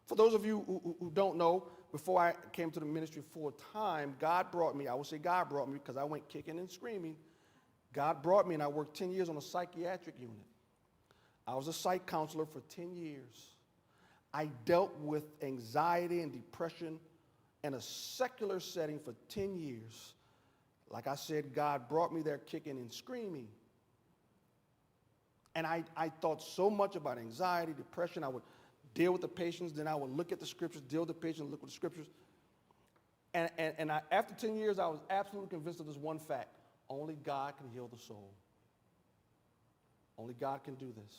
For those of you who don't know, before I came to the ministry full time, God brought me, I will say God brought me because I went kicking and screaming. God brought me and I worked 10 years on a psychiatric unit. I was a psych counselor for 10 years. I dealt with anxiety and depression in a secular setting for 10 years. Like I said, God brought me there kicking and screaming. And I thought so much about anxiety, depression. I would deal with the patients, then I would look at the scriptures, deal with the patients, look at the scriptures. And after 10 years, I was absolutely convinced of this one fact. Only God can heal the soul. Only God can do this.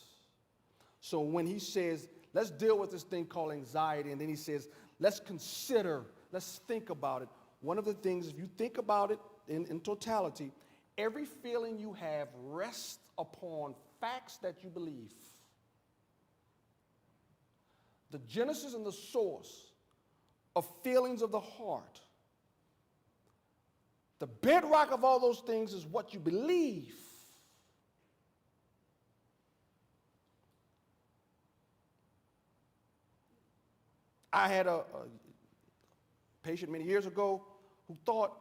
So when he says, let's deal with this thing called anxiety, and then he says, let's consider, let's think about it. One of the things, if you think about it in totality, every feeling you have rests upon facts that you believe. The genesis and the source of feelings of the heart, the bedrock of all those things is what you believe. I had a patient many years ago who thought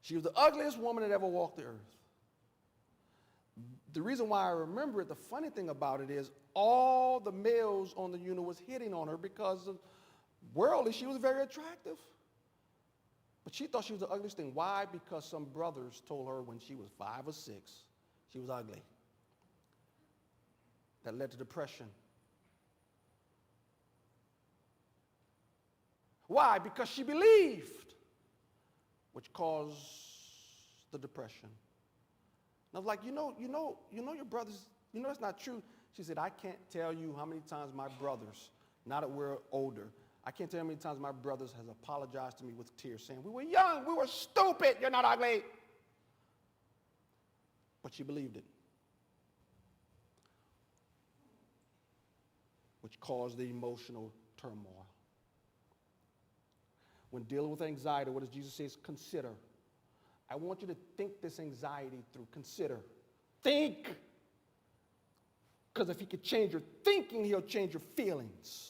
she was the ugliest woman that ever walked the earth. The reason why I remember it, the funny thing about it is all the males on the unit was hitting on her because of worldly, she was very attractive. But she thought she was the ugliest thing. Why? Because some brothers told her when she was 5 or 6, she was ugly. That led to depression. Why? Because she believed, which caused the depression. And I was like, you know your brothers, that's not true. She said, I can't tell you how many times my brothers, now that we're older, I can't tell you how many times my brothers has apologized to me with tears saying, we were young, we were stupid, you're not ugly. But she believed it, which caused the emotional turmoil. When dealing with anxiety, what does Jesus say? Consider. I want you to think this anxiety through. Consider. Think. Because if he could change your thinking, he'll change your feelings.